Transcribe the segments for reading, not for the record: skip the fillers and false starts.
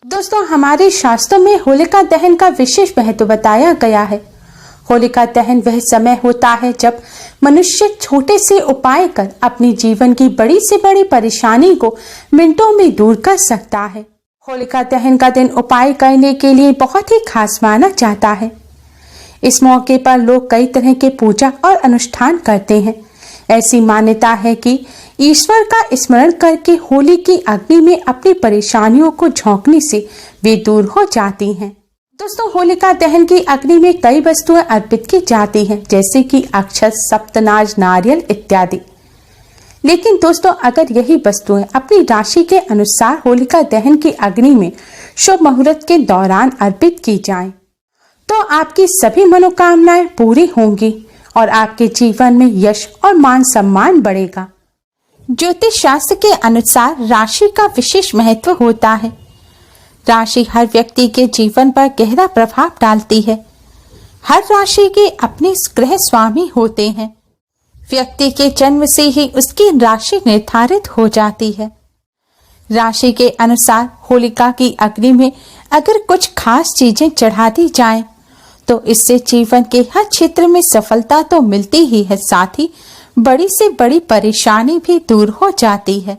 दोस्तों, हमारे शास्त्रों में होलिका दहन का विशेष महत्व बताया गया है। होलिका दहन वह समय होता है जब मनुष्य छोटे से उपाय कर अपनी जीवन की बड़ी से बड़ी परेशानी को मिनटों में दूर कर सकता है। होलिका दहन का दिन उपाय करने के लिए बहुत ही खास माना जाता है। इस मौके पर लोग कई तरह के पूजा और अनुष्ठान करते हैं। ऐसी मान्यता है कि ईश्वर का स्मरण करके होली की अग्नि में अपनी परेशानियों को झोंकने से वे दूर हो जाती हैं। दोस्तों, होलिका दहन की अग्नि में कई वस्तुएं अर्पित की जाती हैं, जैसे कि अक्षत, सप्तनाज, नारियल इत्यादि। लेकिन दोस्तों, अगर यही वस्तुएं अपनी राशि के अनुसार होलिका दहन की अग्नि में शुभ मुहूर्त के दौरान अर्पित की जाएं, तो आपकी सभी मनोकामनाएं पूरी होंगी और आपके जीवन में यश और मान सम्मान बढ़ेगा। ज्योतिष शास्त्र के अनुसार राशि का विशेष महत्व होता है। राशि हर व्यक्ति के जीवन पर गहरा प्रभाव डालती है। हर राशि के अपने ग्रह स्वामी होते हैं। व्यक्ति के जन्म से ही उसकी राशि निर्धारित हो जाती है। राशि के अनुसार होलिका की अग्नि में अगर कुछ खास चीजें चढ़ा दी जाएं, तो इससे जीवन के हर क्षेत्र में सफलता तो मिलती ही है, साथ ही बड़ी से बड़ी परेशानी भी दूर हो जाती है।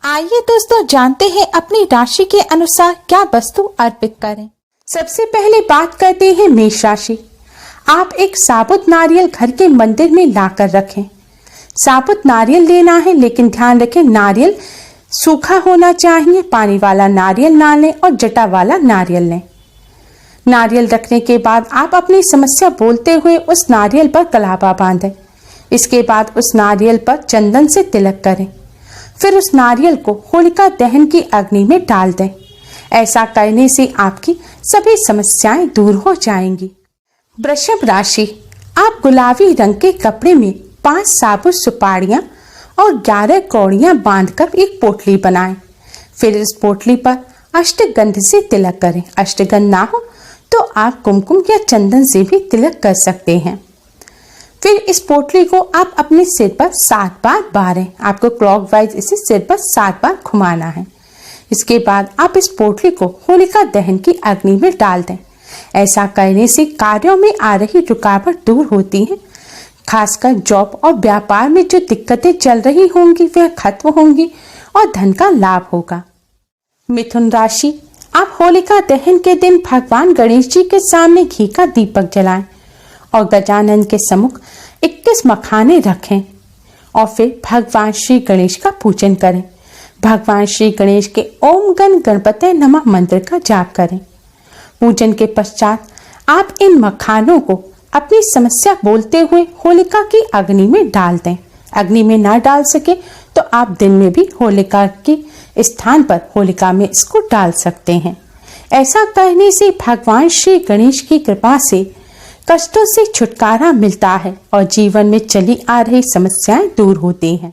आइए दोस्तों, जानते हैं अपनी राशि के अनुसार क्या वस्तु अर्पित करें। सबसे पहले बात करते हैं मेष राशि। आप एक साबुत नारियल घर के मंदिर में लाकर रखें। साबुत नारियल लेना है, लेकिन ध्यान रखें नारियल सूखा होना चाहिए। पानी वाला नारियल ना लें और जटा वाला नारियल लें। नारियल रखने के बाद आप अपनी समस्या बोलते हुए उस नारियल पर कलावा बांधें। इसके बाद उस नारियल पर चंदन से तिलक करें। फिर उस नारियल को होलिका दहन की अग्नि में डाल दें। ऐसा करने से आपकी सभी समस्याएं दूर हो जाएंगी। वृषभ राशि। आप गुलाबी रंग के कपड़े में 5 साबुत सुपारियां और 11 कौड़ियां बांधकर एक पोटली बनाएं। फिर इस पोटली पर अष्टगंध से तिलक करें। अष्टगंध ना हो तो आप कुमकुम या चंदन से भी तिलक कर सकते हैं। फिर इस पोटली को आप अपने सिर पर 7 बार बारें। आपको क्लॉकवाइज इसे सिर पर 7 बार घुमाना है। इसके बाद आप इस पोटली को होलिका दहन की अग्नि में डाल दें। ऐसा करने से कार्यों में आ रही रुकावट दूर होती है। खासकर जॉब और व्यापार में जो दिक्कतें चल रही होंगी वह खत्म होंगी और धन का लाभ होगा। मिथुन राशि। आप होलिका दहन के दिन भगवान गणेश जी के सामने घी का दीपक जलाएं और गजानन के सम्मुख 21 मखाने रखें और फिर भगवान श्री गणेश का पूजन करें। भगवान श्री गणेश के ओम गण गणपते नमः मंत्र का जाप करें। पूजन के पश्चात आप इन मखानों को अपनी समस्या बोलते हुए होलिका की अग्नि में डाल दें। अग्नि में ना डाल सके तो आप दिन में भी होलिका के स्थान पर होलिका में इसको डाल सकते हैं। ऐसा करने से भगवान श्री गणेश की कृपा से कष्टों से छुटकारा मिलता है और जीवन में चली आ रही समस्याएं दूर होती हैं।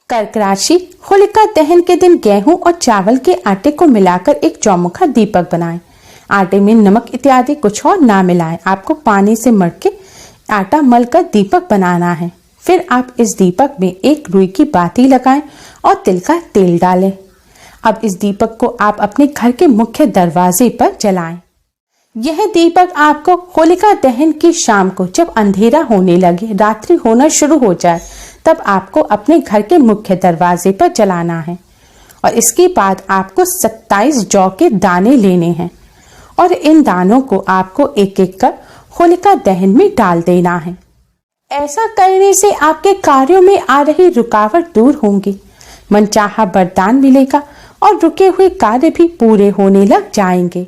कर्क राशि। होलिका दहन के दिन गेहूं और चावल के आटे को मिलाकर एक चौमुखा दीपक बनाएं। आटे में नमक इत्यादि कुछ और ना मिलाएं। आपको पानी से मढ़ के आटा मलकर दीपक बनाना है। फिर आप इस दीपक में एक रुई की बाती लगाएं और तिल का तेल डालें। अब इस दीपक को आप अपने घर के मुख्य दरवाजे पर जलाएं। यह दीपक आपको होलिका दहन की शाम को जब अंधेरा होने लगे, रात्रि होना शुरू हो जाए, तब आपको अपने घर के मुख्य दरवाजे पर जलाना है। और इसके बाद आपको 27 जौ के दाने लेने हैं और इन दानों को आपको एक एक कर होलिका दहन में डाल देना है। ऐसा करने से आपके कार्यों में आ रही रुकावट दूर होंगी, मनचाहा वरदान मिलेगा और रुके हुए कार्य भी पूरे होने लग जाएंगे।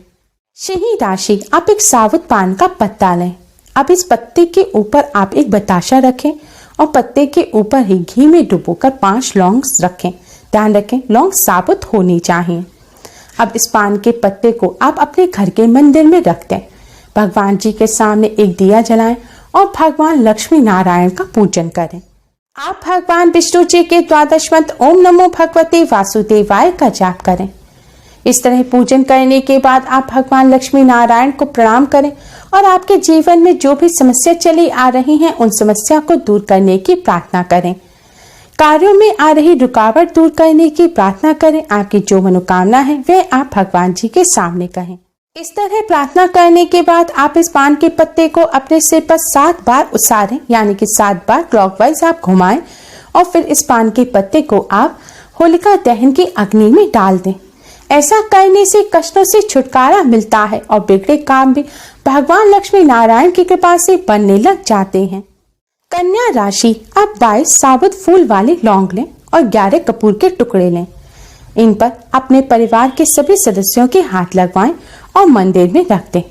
सिंह राशि। आप एक साबुत पान का पत्ता लें। अब इस पत्ते के ऊपर आप एक बताशा रखें और पत्ते के ऊपर ही घी में डुबोकर 5 लौंग रखें। ध्यान रखें लौंग साबुत होनी चाहिए। अब इस पान के पत्ते को आप अपने घर के मंदिर में रख दें। भगवान जी के सामने एक दिया जलाएं और भगवान लक्ष्मी नारायण का पूजन करें। आप भगवान विष्णु जी के 12 मंत्र ओम नमो भगवते वासुदेवाय का जाप करें। इस तरह पूजन करने के बाद आप भगवान लक्ष्मी नारायण को प्रणाम करें और आपके जीवन में जो भी समस्या चली आ रही हैं उन समस्या को दूर करने की प्रार्थना करें। कार्यों में आ रही रुकावट दूर करने की प्रार्थना करें। आपकी जो मनोकामना है वह आप भगवान जी के सामने कहें। इस तरह प्रार्थना करने के बाद आप इस पान के पत्ते को अपने सिर पर 7 बार उसारें, यानी कि 7 बार क्लॉकवाइज आप घुमाएं और फिर इस पान के पत्ते को आप होलिका दहन की अग्नि में डाल दें। ऐसा करने से कष्टों से छुटकारा मिलता है और बिगड़े काम भी भगवान लक्ष्मी नारायण की कृपा से बनने लग जाते हैं। कन्या राशि, आप 22 साबुत फूल वाले लौंग लें और 11 कपूर के टुकड़े लें। इन पर अपने परिवार के सभी सदस्यों के हाथ लगवाएं और मंदिर में रख दें।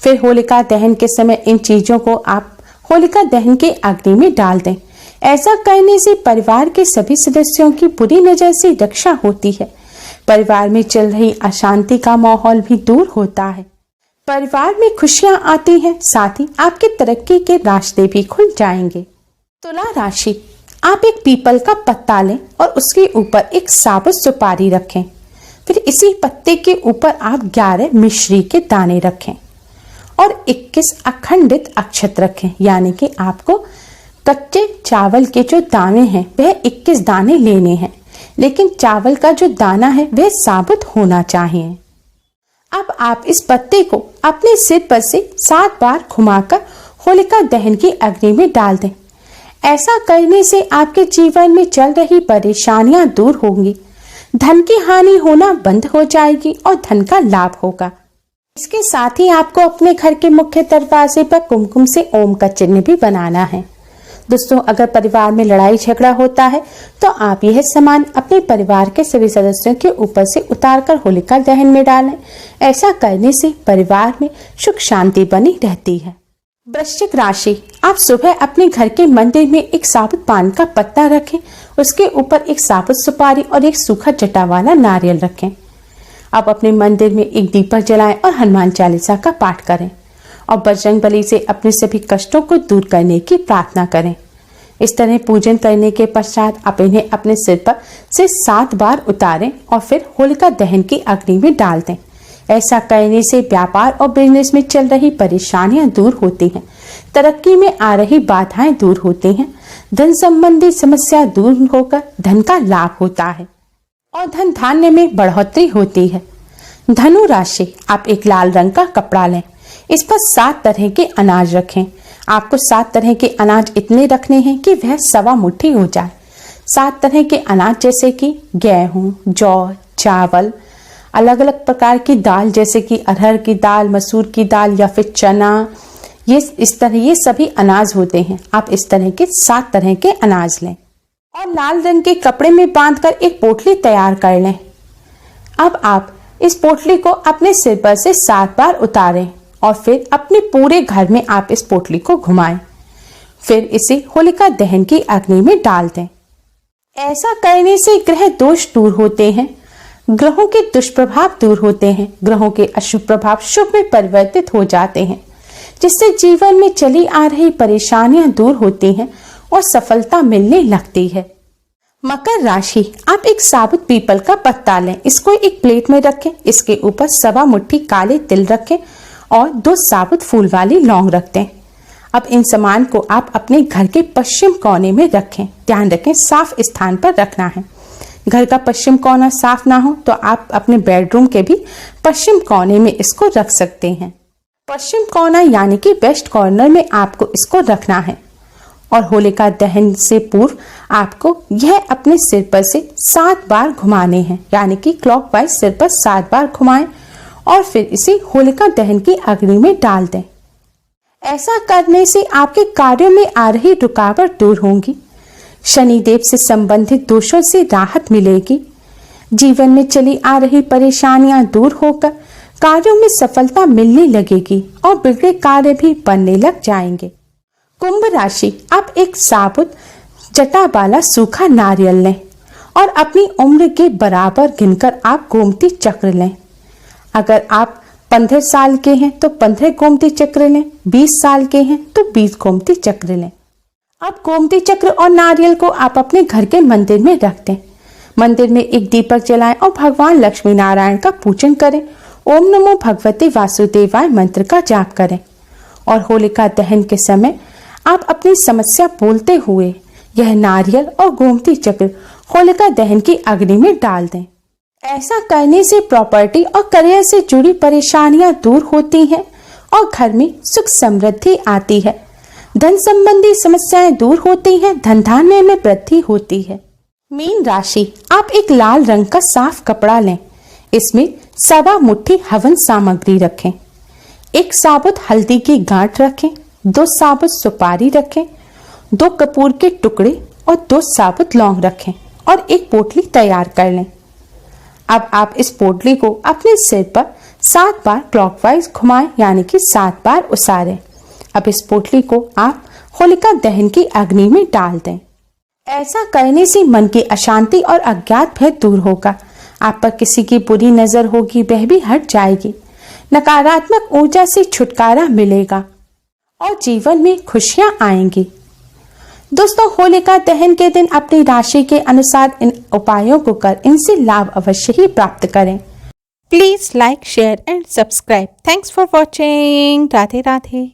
फिर होलिका दहन के समय इन चीजों को आप होलिका दहन के अग्नि में डाल दें। ऐसा करने से परिवार के सभी सदस्यों की बुरी नजर से रक्षा होती है। परिवार में चल रही अशांति का माहौल भी दूर होता है। परिवार में खुशियां आती हैं, साथ ही आपकी तरक्की के रास्ते भी खुल जाएंगे। तुला राशि, आप एक पीपल का पत्ता लें और उसके ऊपर एक साबुत सुपारी रखें। फिर इसी पत्ते के ऊपर आप 11 मिश्री के दाने रखें और 21 अखंडित अक्षत रखें, यानी कि आपको कच्चे चावल के जो दाने हैं वह 21 दाने लेने हैं, लेकिन चावल का जो दाना है वह साबुत होना चाहिए। अब आप इस पत्ते को अपने सिर पर से 7 बार घुमाकर होलिका दहन की अग्नि में डाल दें। ऐसा करने से आपके जीवन में चल रही परेशानियां दूर होंगी, धन की हानि होना बंद हो जाएगी और धन का लाभ होगा। इसके साथ ही आपको अपने घर के मुख्य दरवाजे पर कुमकुम से ओम का चिन्ह भी बनाना है। दोस्तों, अगर परिवार में लड़ाई झगड़ा होता है तो आप यह सामान अपने परिवार के सभी सदस्यों के ऊपर से उतारकर होलिका दहन में डालें। ऐसा करने से परिवार में सुख शांति बनी रहती है। वृश्चिक राशि, आप सुबह अपने घर के मंदिर में एक साबुत पान का पत्ता रखें, उसके ऊपर एक साबुत सुपारी और एक सूखा जटा वाला नारियल रखें। आप अपने मंदिर में एक दीपक जलाएं और हनुमान चालीसा का पाठ करें और बजरंगबली से अपने सभी कष्टों को दूर करने की प्रार्थना करें। इस तरह पूजन करने के पश्चात आप इन्हें अपने सिर पर से 7 बार उतारें और फिर होलिका दहन की अग्नि में डाल दें। ऐसा करने से व्यापार और बिजनेस में चल रही परेशानियां दूर होती हैं, तरक्की में आ रही बाधाएं दूर होती हैं, धन संबंधी समस्या दूर होकर धन का लाभ होता है और धन धान्य में बढ़ोतरी होती है। धनु राशि, आप एक लाल रंग का कपड़ा लें, इस पर 7 तरह के अनाज रखें। आपको 7 तरह के अनाज इतने रखने हैं कि वह 1.25 मुट्ठी हो जाए। 7 तरह के अनाज जैसे कि गेहूं, जौ, चावल, अलग अलग प्रकार की दाल जैसे कि अरहर की दाल, मसूर की दाल या फिर चना, ये सभी अनाज होते हैं। आप इस तरह के 7 तरह के अनाज लें और लाल रंग के कपड़े में बांधकर एक पोटली तैयार कर लें। अब आप इस पोटली को अपने सिर पर से 7 बार उतारें और फिर अपने पूरे घर में आप इस पोटली को घुमाएं। फिर इसे होलिका दहन की अग्नि में डाल दें। ऐसा करने से ग्रह दोष दूर होते हैं, ग्रहों के दुष्प्रभाव दूर होते हैं, ग्रहों के अशुभ प्रभाव शुभ में परिवर्तित हो जाते हैं, जिससे जीवन में चली आ रही परेशानियां दूर होती हैं और सफलता मिलने लगती है। मकर राशि, आप एक साबुत पीपल का पत्ता लें, इसको एक प्लेट में रखें, इसके ऊपर 1.25 मुट्ठी काले तिल रखें और 2 साबुत फूल वाली लौंग रख दें। अब इन सामान को आप अपने घर के पश्चिम कोने में रखें। ध्यान रखें, साफ स्थान पर रखना है। घर का पश्चिम कोना साफ ना हो तो आप अपने बेडरूम के भी पश्चिम कोने में इसको रख सकते हैं। पश्चिम कोना यानी कि वेस्ट कॉर्नर में आपको इसको रखना है और होलिका दहन से पूर्व आपको यह अपने सिर पर से 7 बार घुमाने हैं, यानी कि क्लॉकवाइज सिर पर 7 बार घुमाएं और फिर इसे होलिका दहन की अग्नि में डाल दें। ऐसा करने से आपके कार्यों में आ रही रुकावट दूर होंगी, शनिदेव से संबंधित दोषों से राहत मिलेगी, जीवन में चली आ रही परेशानियां दूर होकर कार्यों में सफलता मिलने लगेगी और बिगड़े कार्य भी बनने लग जाएंगे। कुंभ राशि, आप एक साबुत जटा वाला सूखा नारियल लें और अपनी उम्र के बराबर गिनकर आप गोमती चक्र लें। अगर आप 15 साल के हैं तो 15 गोमती चक्र लें, 20 साल के हैं तो 20 गोमती चक्र लें। अब गोमती चक्र और नारियल को आप अपने घर के मंदिर में रख दें। मंदिर में एक दीपक जलाएं और भगवान लक्ष्मी नारायण का पूजन करें। ओम नमो भगवते वासुदेवाय मंत्र का जाप करें और होलिका दहन के समय आप अपनी समस्या बोलते हुए यह नारियल और गोमती चक्र होलिका दहन की अग्नि में डाल दें। ऐसा करने से प्रॉपर्टी और करियर से जुड़ी परेशानियां दूर होती हैं और घर में सुख समृद्धि आती है। धन संबंधी समस्याएं दूर होती हैं, धन धान्य में वृद्धि होती है। मीन राशि, आप एक लाल रंग का साफ कपड़ा लें, इसमें 1.25 मुट्ठी हवन सामग्री रखें, 1 साबुत हल्दी की गांठ रखें, 2 साबुत सुपारी रखें, 2 कपूर के टुकड़े और 2 साबुत लौंग रखें और एक पोटली तैयार कर लें। अब आप इस पोटली को अपने सिर पर 7 बार क्लॉकवाइज घुमाएं, यानी कि 7 बार उसारें। अब इस पोटली को आप होलिका दहन की अग्नि में डाल दें। ऐसा करने से मन की अशांति और अज्ञात भय दूर होगा। आप पर किसी की बुरी नजर होगी, वह भी हट जाएगी। नकारात्मक ऊर्जा से छुटकारा मिलेगा और जीवन में खुशियां आएंगी। दोस्तों, होलिका दहन के दिन अपनी राशि के अनुसार इन उपायों को कर इनसे लाभ अवश्य ही प्राप्त करें। Please like, share and subscribe. Thanks for watching. Radhe Radhe.